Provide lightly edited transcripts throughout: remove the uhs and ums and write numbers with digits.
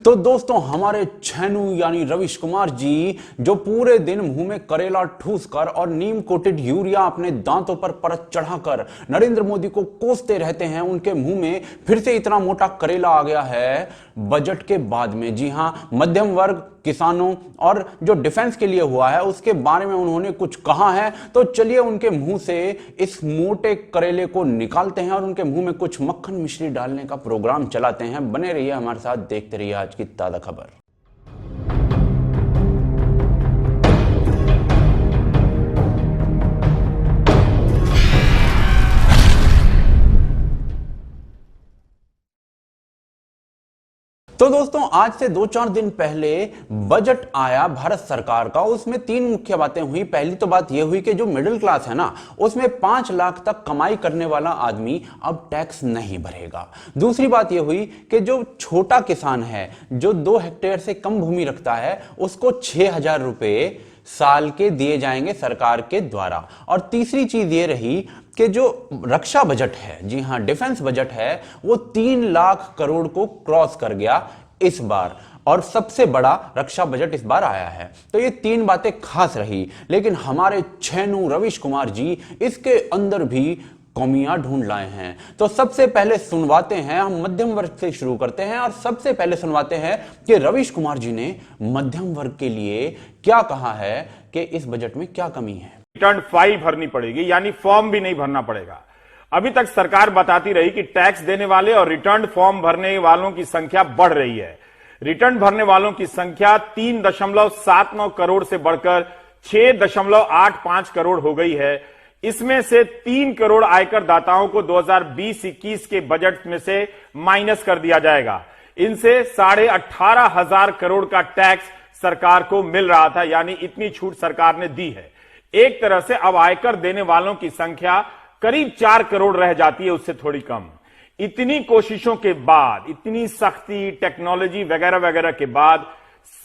तो दोस्तों हमारे छेनू यानी रविश कुमार जी जो पूरे दिन मुंह में करेला ठूस कर और नीम कोटेड यूरिया अपने दांतों पर परत चढ़ाकर नरेंद्र मोदी को कोसते रहते हैं, उनके मुंह में फिर से इतना मोटा करेला आ गया है बजट के बाद में। जी हां, मध्यम वर्ग, किसानों और जो डिफेंस के लिए हुआ है उसके बारे में उन्होंने कुछ कहा है। तो चलिए उनके मुंह से इस मोटे करेले को निकालते हैं और उनके मुंह में कुछ मक्खन मिश्री डालने का प्रोग्राम चलाते हैं। बने रहिए हमारे साथ, देखते रहिए आज की ताजा खबर। तो दोस्तों आज से 2-4 दिन पहले बजट आया भारत सरकार का, उसमें 3 मुख्य बातें हुई। पहली तो बात यह हुई कि जो मिडिल क्लास है ना, उसमें 5 लाख तक कमाई करने वाला आदमी अब टैक्स नहीं भरेगा। दूसरी बात यह हुई कि जो छोटा किसान है, जो 2 हेक्टेयर से कम भूमि रखता है, उसको 6,000 रुपए साल के दिए जाएंगे सरकार के द्वारा। और तीसरी चीज ये रही कि जो रक्षा बजट है, जी हां डिफेंस बजट है, वो 3 लाख करोड़ को क्रॉस कर गया इस बार, और सबसे बड़ा रक्षा बजट इस बार आया है। तो ये 3 बातें खास रही, लेकिन हमारे छेनू रविश कुमार जी इसके अंदर भी कमियां ढूंढ लाए हैं। तो सबसे पहले सुनवाते हैं, हम मध्यम वर्ग से शुरू करते हैं और सबसे पहले सुनवाते हैं कि रविश कुमार जी ने मध्यम वर्ग के लिए क्या कहा है कि इस बजट में क्या कमी है। रिटर्न फाइल भरनी पड़ेगी, यानी फॉर्म भी नहीं भरना पड़ेगा। अभी तक सरकार बताती रही कि टैक्स देने वाले और रिटर्न फॉर्म भरने वालों की संख्या बढ़ रही है। रिटर्न भरने वालों की संख्या 3.79 करोड़ से बढ़कर 6.85 करोड़ हो गई है। इसमें से 3 करोड़ आयकर दाताओं को 2020-21 के बजट में से माइनस कर दिया जाएगा। इनसे 18,500 करोड़ का टैक्स सरकार को मिल रहा था, यानी इतनी छूट सरकार ने दी है। एक तरह से अब आयकर देने वालों की संख्या करीब 4 करोड़ रह जाती है, उससे थोड़ी कम। इतनी कोशिशों के बाद, इतनी सख्ती, टेक्नोलॉजी वगैरह वगैरह के बाद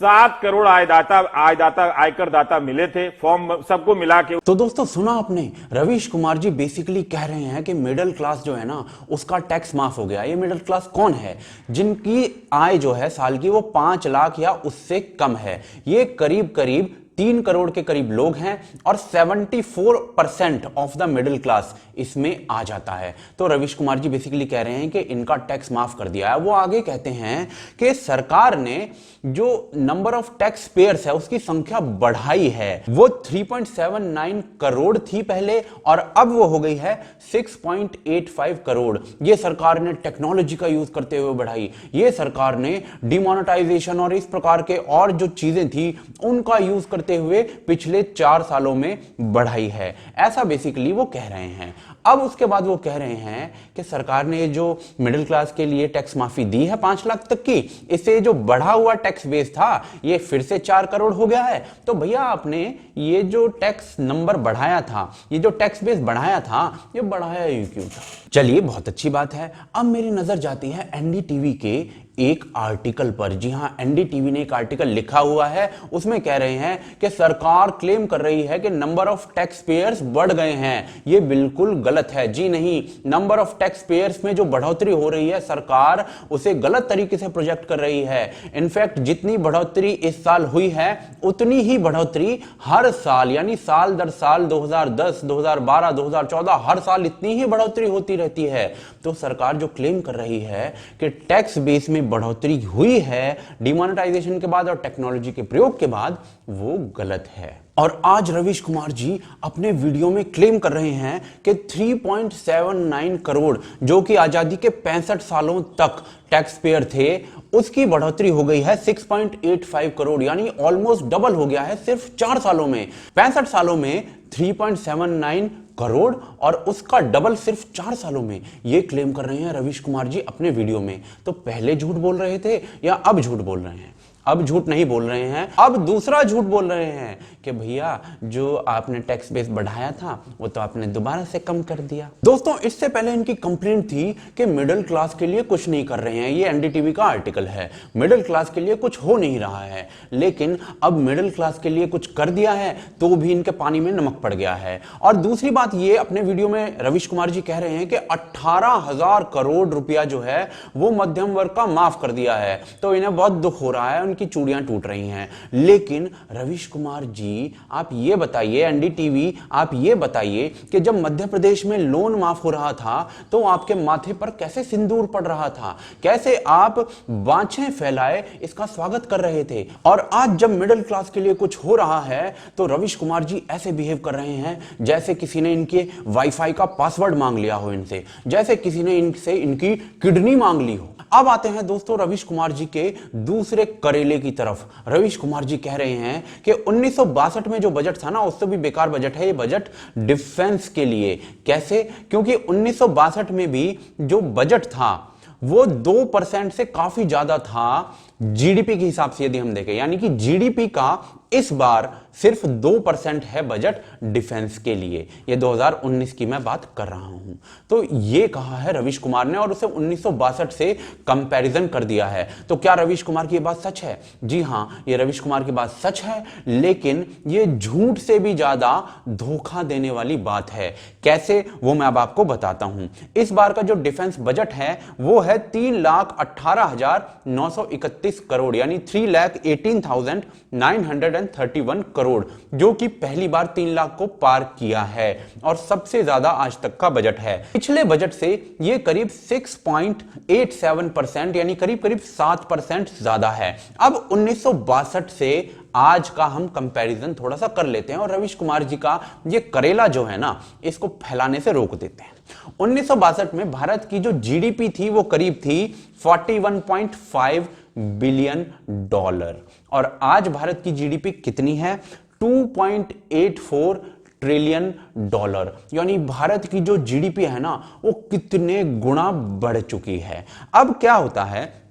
7 करोड़ आयकर दाता मिले थे, फॉर्म सबको मिला के। तो दोस्तों सुना आपने, रविश कुमार जी बेसिकली कह रहे हैं कि मिडिल क्लास जो है ना, उसका टैक्स माफ हो गया। ये मिडिल क्लास कौन है? जिनकी आय जो है साल की वो 5 लाख या उससे कम है। ये करीब करीब 3 करोड़ के करीब लोग हैं और 74% ऑफ द मिडिल क्लास इसमें आ जाता है। तो रविश कुमार जी बेसिकली कह रहे हैं कि इनका टैक्स माफ कर दिया है। वो आगे कहते हैं कि सरकार ने जो नंबर ऑफ टैक्स पेयर्स है उसकी संख्या बढ़ाई है। वो 3.79 करोड़ थी पहले और अब वो हो गई है 6.85 करोड़। ये सरकार ने टेक्नोलॉजी का यूज करते हुए बढ़ाई। ये सरकार ने डिमोनेटाइजेशन और इस प्रकार के और जो चीजें थी उनका यूज करते हुए पिछले 4 सालों में बढ़ाई है। ऐसा बेसिकली वो कह रहे हैं। अब उसके बाद वो कह रहे हैं कि सरकार ने जो मिडिल क्लास के लिए टैक्स माफी दी है 5 लाख तक की, इससे जो बढ़ा हुआ टैक्स बेस था ये फिर से 4 करोड़ हो गया है। तो भैया आपने ये जो टैक्स नंबर बढ़ाया था, ये जो टैक्स बेस बढ़ाया था, ये बढ़ाया ही क्यों था? चलिए बहुत अच्छी बात है। अब मेरी नजर जाती है एनडीटीवी के एक आर्टिकल पर। जी हां, एनडीटीवी ने एक आर्टिकल लिखा हुआ है, उसमें कह रहे हैं कि सरकार क्लेम कर रही है कि नंबर ऑफ टैक्स पेयर्स बढ़ गए हैं। यह बिल्कुल गलत है। जी नहीं, नंबर ऑफ टैक्स पेयर्स में जो बढ़ोतरी हो रही है सरकार उसे गलत तरीके से प्रोजेक्ट कर रही है। इनफैक्ट जितनी बढ़ोतरी इस साल हुई है उतनी ही बढ़ोतरी हर साल, यानी साल दर साल 2010, 2012, 2014 हर साल इतनी ही बढ़ोतरी होती रहती है। तो सरकार जो क्लेम कर रही है कि टैक्स बेस में बढ़ोतरी हुई है डिमोनेटाइजेशन के बाद और टेक्नोलॉजी के प्रयोग के बाद, वो गलत है। और आज रविश कुमार जी अपने वीडियो में क्लेम कर रहे हैं कि 3.79 करोड़ जो कि आजादी के 65 सालों तक टैक्स पेयर थे, उसकी बढ़ोतरी हो गई है 6.85 करोड़, यानी ऑलमोस्ट डबल हो गया है सिर्फ 4 सालों में। 65 सालों में 3.79 करोड़ और उसका डबल सिर्फ 4 सालों में। यह क्लेम कर रहे हैं रविश कुमार जी अपने वीडियो में। तो पहले झूठ बोल रहे थे या अब झूठ बोल रहे हैं? अब झूठ नहीं बोल रहे हैं, अब दूसरा झूठ बोल रहे हैं कि भैया जो आपने टैक्स बेस बढ़ाया था वो तो आपने दोबारा से कम कर दिया। दोस्तों इससे पहले इनकी कंप्लेंट थी कि मिडिल क्लास के लिए कुछ नहीं कर रहे हैं, ये एनडीटीवी का आर्टिकल है, मिडिल क्लास के लिए कुछ हो नहीं रहा है। लेकिन अब मिडिल क्लास के लिए कुछ कर दिया है तो भी इनके पानी में नमक पड़ गया है। और दूसरी बात ये, अपने वीडियो में रवीश कुमार जी कह रहे हैं कि 18,000 करोड़ रुपया जो है वो मध्यम वर्ग का माफ कर दिया है, तो इन्हें बहुत दुख हो रहा है, उनकी चूड़ियां टूट रही हैं। लेकिन रवीश कुमार जी आप ये बताइए, एनडीटीवी आप ये बताइए कि जब मध्य प्रदेश में लोन माफ हो रहा था तो आपके माथे पर कैसे सिंदूर पड़ रहा था, कैसे आप बाछें फैलाए इसका स्वागत कर रहे थे। और आज जब मिडिल क्लास के लिए कुछ हो रहा है तो रवीश कुमार जी ऐसे बिहेव कर रहे हैं जैसे किसी ने इनके वाईफाई का पासवर्ड मांग लिया हो इनसे, जैसे किसी ने इनसे इनकी किडनी मांग ली हो। अब आते हैं दोस्तों रवीश कुमार जी के दूसरे करेले की तरफ। रवीश कुमार जी कह रहे हैं कि 1962 में जो बजट था ना उससे भी बेकार बजट है ये बजट डिफेंस के लिए। कैसे? क्योंकि 1962 में भी जो बजट था वो 2% से काफी ज्यादा था जीडीपी के हिसाब से, यदि हम देखें, यानी कि जीडीपी का इस बार सिर्फ 2% है बजट डिफेंस के लिए। ये 2019 की मैं बात कर रहा हूं। तो ये कहा है रवीश कुमार ने और उसे 1962 से कंपैरिजन कर दिया है। तो क्या रवीश कुमार की ये बात सच है? जी हां, ये रवीश कुमार की बात सच है, लेकिन ये झूठ से भी ज्यादा धोखा देने वाली बात है। कैसे? वो मैं अब आपको बताता हूं। इस बार का जो डिफेंस बजट है वो है 3,18,931 करोड़, यानी 3,18,931 करोड़, जो कि पहली बार 3 लाख को पार किया है और सबसे ज्यादा आज तक का बजट है। पिछले बजट से ये करीब 6.87%, यानी करीब करीब 7% ज्यादा है। अब 1962 से आज का हम कंपैरिजन थोड़ा सा कर लेते हैं और रवीश कुमार जी का ये करेला जो है ना इसको फैलाने से रोक देते हैं। 1962 में भारत की जो जीडीपी थी वो करीब थी 41.5 बिलियन डॉलर और आज भारत की जीडीपी कितनी है? 2.84 ट्रिलियन डॉलर, यानी भारत की जो जीडीपी है ना वो कितने गुना बढ़ चुकी है। अब क्या होता है,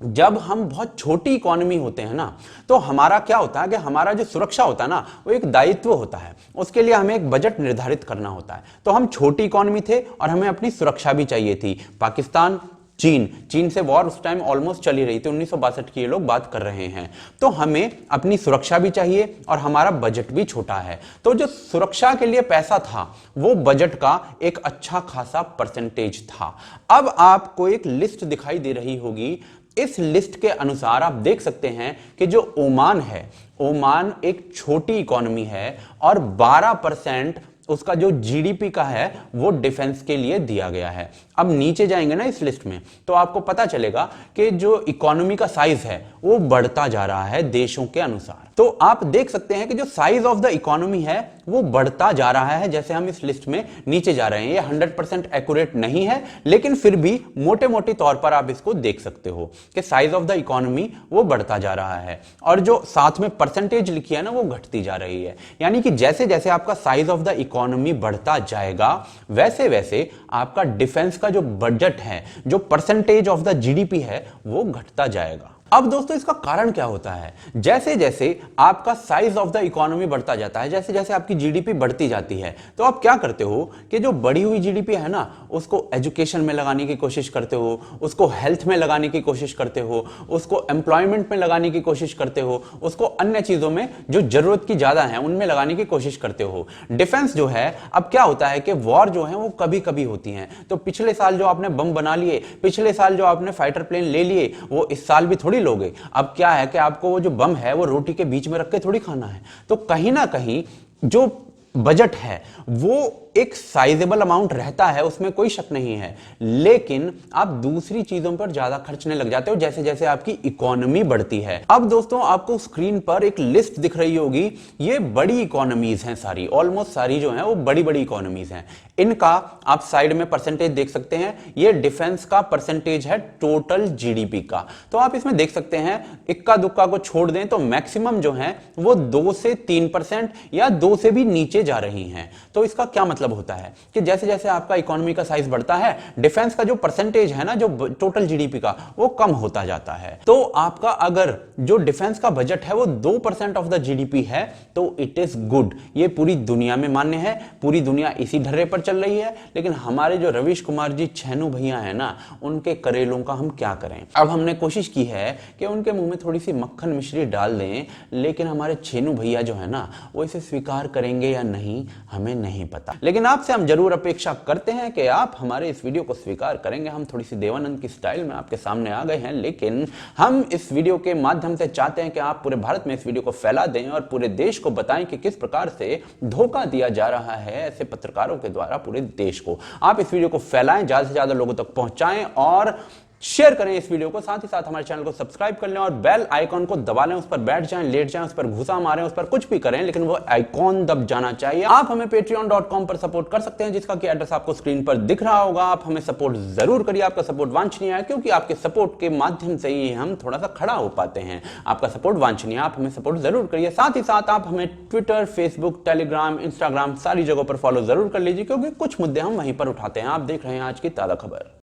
जब हम बहुत छोटी इकोनॉमी होते हैं ना तो हमारा क्या होता है कि हमारा जो सुरक्षा होता है ना वो एक दायित्व होता है, उसके लिए हमें एक बजट निर्धारित करना होता है। तो हम छोटी इकोनॉमी थे और हमें अपनी सुरक्षा भी चाहिए थी। पाकिस्तान, चीन से वॉर उस टाइम ऑलमोस्ट चली रही थी, 1962 की ये लोग बात कर रहे हैं। तो हमें अपनी सुरक्षा भी चाहिए और हमारा बजट भी छोटा है। तो जो सुरक्षा के लिए पैसा था वो बजट का एक अच्छा खासा परसेंटेज था। अब आपको एक लिस्ट दिखाई दे रही होगी, इस लिस्ट के अनुसार आप देख सकते हैं कि जो ओमान है, ओमान एक छोटी इकोनॉमी है और 12% उसका जो जीडीपी का है वो डिफेंस के लिए दिया गया है। अब नीचे जाएंगे ना इस लिस्ट में तो आपको पता चलेगा कि जो इकोनॉमी का साइज है वो बढ़ता जा रहा है देशों के अनुसार। तो आप देख सकते हैं कि जो साइज ऑफ द इकोनॉमी है वो बढ़ता जा रहा है जैसे हम इस लिस्ट में नीचे जा रहे हैं। ये 100% एक्यूरेट नहीं है, लेकिन फिर भी मोटे मोटे तौर पर आप इसको देख सकते हो कि साइज ऑफ द इकोनॉमी वो बढ़ता जा रहा है और जो साथ में परसेंटेज लिखी है ना वो घटती जा रही है। यानी कि जैसे जैसे आपका साइज ऑफ द इकोनॉमी बढ़ता जाएगा वैसे वैसे आपका डिफेंस का जो बजट है, जो परसेंटेज ऑफ द जीडीपी है वो घटता जाएगा। अब दोस्तों इसका कारण क्या होता है? जैसे जैसे आपका साइज ऑफ द इकोनॉमी बढ़ता जाता है, जैसे जैसे आपकी जीडीपी बढ़ती जाती है, तो आप क्या करते हो कि जो बढ़ी हुई जीडीपी है ना उसको एजुकेशन में लगाने की कोशिश करते हो, उसको हेल्थ में लगाने की कोशिश करते हो, उसको एम्प्लॉयमेंट में लगाने की कोशिश करते हो, उसको अन्य चीजों में जो जरूरत की ज्यादा है उनमें लगाने की कोशिश करते हो। डिफेंस जो है, अब क्या होता है कि वॉर जो है वो कभी कभी होती है, तो पिछले साल जो आपने बम बना लिए, पिछले साल जो आपने फाइटर प्लेन ले लिए, वो इस साल भी थोड़ी लोगे। अब क्या है कि आपको वो जो बम है वो रोटी के बीच में रख के थोड़ी खाना है। तो कहीं ना कहीं जो बजट है वो एक साइजेबल अमाउंट रहता है, उसमें कोई शक नहीं है, लेकिन आप दूसरी चीजों पर ज्यादा खर्चने लग जाते हो जैसे जैसे आपकी इकोनॉमी बढ़ती है। अब दोस्तों आपको स्क्रीन पर एक लिस्ट दिख रही होगी, ये बड़ी इकोनॉमीज हैं सारी, ऑलमोस्ट सारी जो हैं वो बड़ी बड़ी इकोनॉमीज हैं। इनका आप साइड में परसेंटेज देख सकते हैं, ये डिफेंस का परसेंटेज है टोटल जीडीपी का। तो आप इसमें देख सकते हैं, इक्का दुक्का को छोड़ दें तो मैक्सिमम जो है वो 2 से 3% या 2 से भी नीचे जा रही हैं। तो इसका क्या मतलब मतलब होता है कि जैसे जैसे आपका इकोनॉमी का साइज बढ़ता है, डिफेंस का जो परसेंटेज है ना, जो टोटल जीडीपी का, वो कम होता जाता है। तो आपका अगर जो डिफेंस का बजट है वो 2% ऑफ द जीडीपी है तो इट इज गुड। ये पूरी दुनिया में मान्य है, पूरी दुनिया इसी ढर्रे पर चल रही है। लेकिन हमारे जो रवीश कुमार जी छेनू भैया है ना, उनके करेलों का हम क्या करें। अब हमने कोशिश की है कि उनके मुंह में थोड़ी सी मक्खन मिश्री डाल दें, लेकिन हमारे छेनू भैया जो है ना, वो इसे स्वीकार करेंगे या नहीं हमें नहीं पता। लेकिन आपसे हम जरूर अपेक्षा करते हैं कि आप हमारे इस वीडियो को स्वीकार करेंगे। हम थोड़ी सी देवानंद की स्टाइल में आपके सामने आ गए हैं, लेकिन हम इस वीडियो के माध्यम से चाहते हैं कि आप पूरे भारत में इस वीडियो को फैला दें और पूरे देश को बताएं कि किस प्रकार से धोखा दिया जा रहा है ऐसे पत्रकारों के द्वारा पूरे देश को। आप इस वीडियो को फैलाएं, ज्यादा से ज्यादा लोगों तक पहुंचाएं और शेयर करें इस वीडियो को। साथ ही साथ हमारे चैनल को सब्सक्राइब कर लें और बेल आइकॉन को दबा लें। उस पर बैठ जाएं, लेट जाएं, उस पर घुसा मारें, उस पर कुछ भी करें, लेकिन वो आइकॉन दब जाना चाहिए। आप हमें patreon.com पर सपोर्ट कर सकते हैं, जिसका कि एड्रेस आपको स्क्रीन पर दिख रहा होगा। आप हमें सपोर्ट जरूर करिए, आपका सपोर्ट वांछनीय है, क्योंकि आपके सपोर्ट के माध्यम से ही हम थोड़ा सा खड़ा हो पाते हैं। आपका सपोर्ट वांछनीय, आप हमें सपोर्ट जरूर करिए। साथ ही साथ आप हमें ट्विटर, फेसबुक, टेलीग्राम, इंस्टाग्राम सारी जगहों पर फॉलो जरूर कर लीजिए, क्योंकि कुछ मुद्दे हम वहीं पर उठाते हैं। आप देख रहे हैं आज की ताजा खबर।